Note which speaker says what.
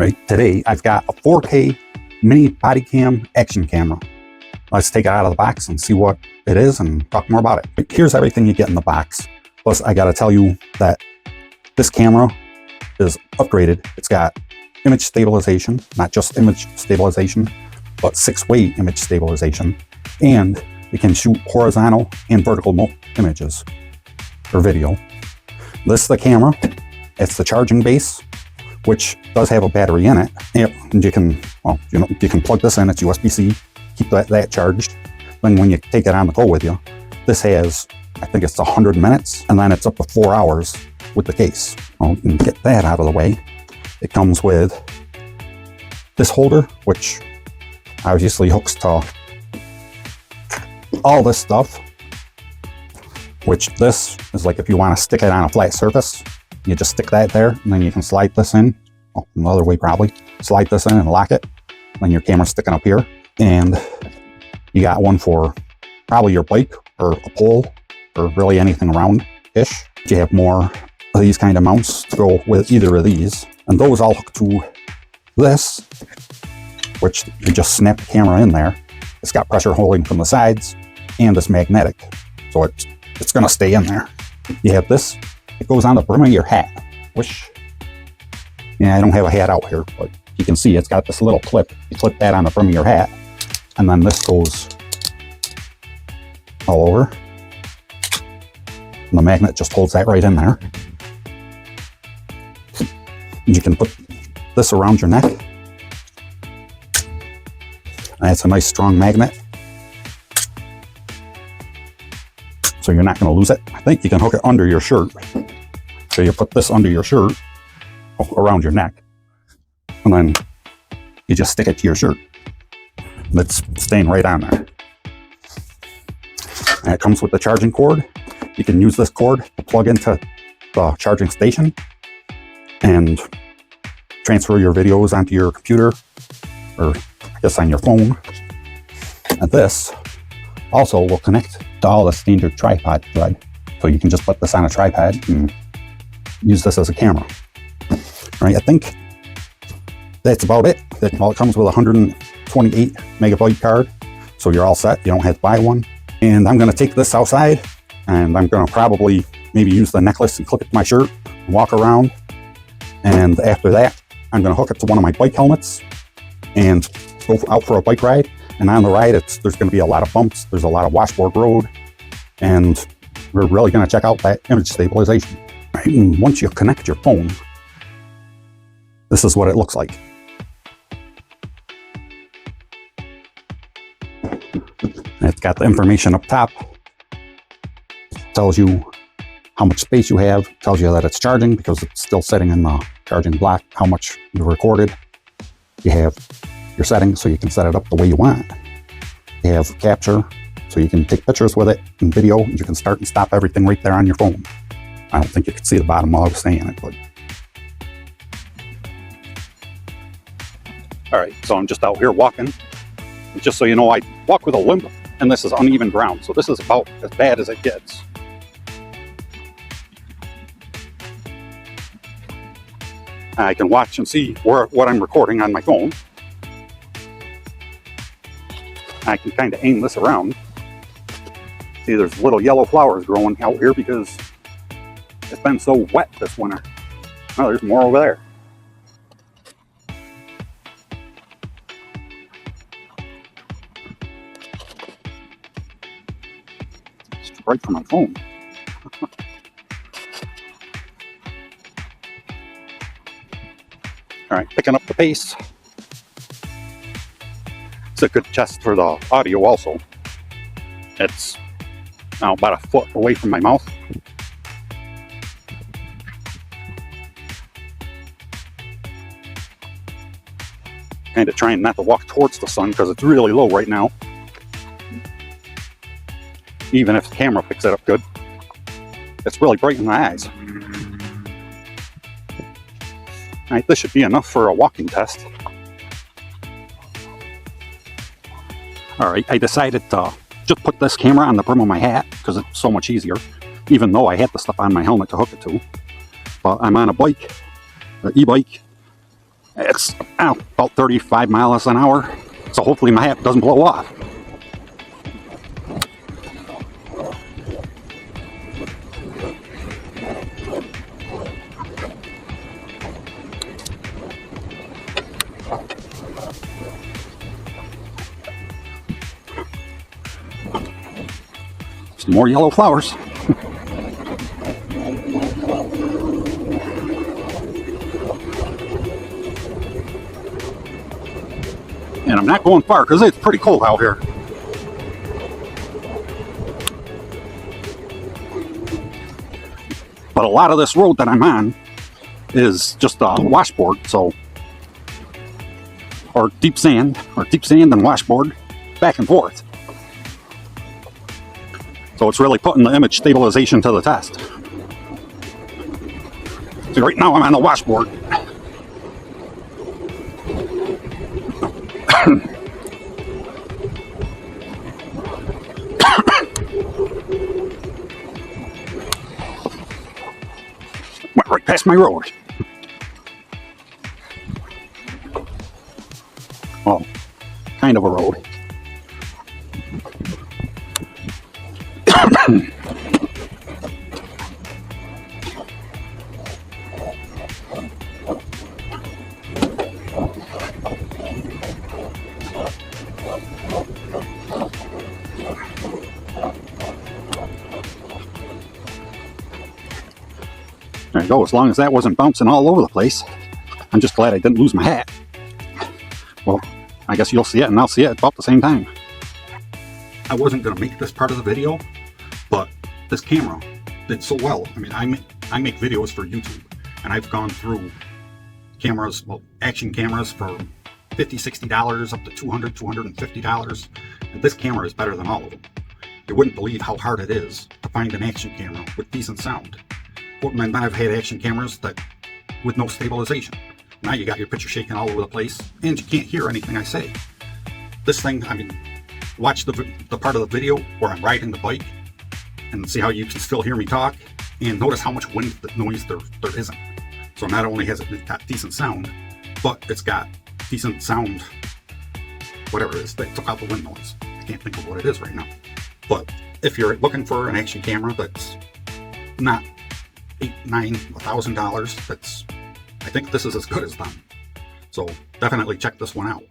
Speaker 1: Right, today I've got a 4K mini body cam action camera. Let's take it out of the box and see what it is and talk more about it. But here's everything you get in the box. Plus, I gotta tell you that this camera is upgraded. It's got image stabilization, not just image stabilization, but 6-way image stabilization. And it can shoot horizontal and vertical images or video. This is the camera. It's the charging base, which does have a battery in it. And you can, well, you can plug this in. It's USB-C. Keep that charged. Then when you take it on the go with you, this has, I think it's 100 minutes, and then it's up to 4 hours with the case. Well, you can get that out of the way. It comes with this holder, which obviously hooks to all this stuff, which this is like if you want to stick it on a flat surface, you just stick that there, and then you can slide this in. Oh, another way probably. Slide this in and lock it. Then your camera's sticking up here. And you got one for probably your bike or a pole or really anything around-ish. You have more of these kind of mounts to go with either of these. And those all hook to this, which you just snap the camera in there. It's got pressure holding from the sides and this magnetic. So it's going to stay in there. You have this. It goes on the brim of your hat, which, yeah, I don't have a hat out here, but you can see it's got this little clip. You clip that on the brim of your hat, and then this goes all over. And the magnet just holds that right in there. And you can put this around your neck. And it's a nice strong magnet. So you're not going to lose it. I think you can hook it under your shirt. So you put this under your shirt, around your neck, and then you just stick it to your shirt. It's staying right on there. And it comes with the charging cord. You can use this cord to plug into the charging station and transfer your videos onto your computer, or I guess on your phone. And this also will connect to all the standard tripod thread. So you can just put this on a tripod and use this as a camera. All right, I think that's about it. Well, it comes with a 128 megabyte card, so you're all set. You don't have to buy one. And I'm gonna take this outside, and I'm gonna probably maybe use the necklace and clip it to my shirt, and walk around. And after that, I'm gonna hook it to one of my bike helmets and go out for a bike ride. And on the ride, there's gonna be a lot of bumps. There's a lot of washboard road, and we're really gonna check out that image stabilization. Right, and once you connect your phone, this is what it looks like. It's got the information up top. Tells you how much space you have. Tells you that it's charging because it's still sitting in the charging block. How much you recorded. You have your settings so you can set it up the way you want. You have capture so you can take pictures with it and video. You can start and stop everything right there on your phone. I don't think you could see the bottom while I was saying it, but. All right, so I'm just out here walking. And just so you know, I walk with a limp, and this is uneven ground, so this is about as bad as it gets. I can watch and see what I'm recording on my phone. I can kind of aim this around. See, there's little yellow flowers growing out here because it's been so wet this winter. Oh, there's more over there. Right from my phone. All right, picking up the pace. It's a good test for the audio also. It's now about a foot away from my mouth. Kind of trying not to walk towards the sun because it's really low right now. Even if the camera picks it up good, it's really bright in my eyes. All right, this should be enough for a walking test. All right, I decided to just put this camera on the brim of my hat because it's so much easier, even though I had the stuff on my helmet to hook it to. But I'm on a bike, an e-bike, It's about 35 miles an hour, so hopefully my hat doesn't blow off. Some more yellow flowers. And I'm not going far because it's pretty cold out here. But a lot of this road that I'm on is just a washboard, so, or deep sand and washboard, back and forth. So it's really putting the image stabilization to the test. See, right now I'm on the washboard. Went right past my road. Well, kind of a road. There you go. As long as that wasn't bouncing all over the place, I'm just glad I didn't lose my hat. Well, I guess you'll see it and I'll see it about the same time. I wasn't going to make this part of the video, but this camera did so well. I mean, I make videos for YouTube, and I've gone through cameras, well, action cameras for $50, $60 up to $200, $250, and this camera is better than all of them. You wouldn't believe how hard it is to find an action camera with decent sound. And I've had action cameras that with no stabilization. Now you got your picture shaking all over the place, and you can't hear anything I say. This thing, I mean, watch the part of the video where I'm riding the bike and see how you can still hear me talk, and notice how much wind noise there isn't. So not only has it got decent sound, but it's got decent sound, whatever it is. They took out the wind noise. I can't think of what it is right now. But if you're looking for an action camera that's not $8,000, $9,000, $1,000, I think this is as good as them. So definitely check this one out.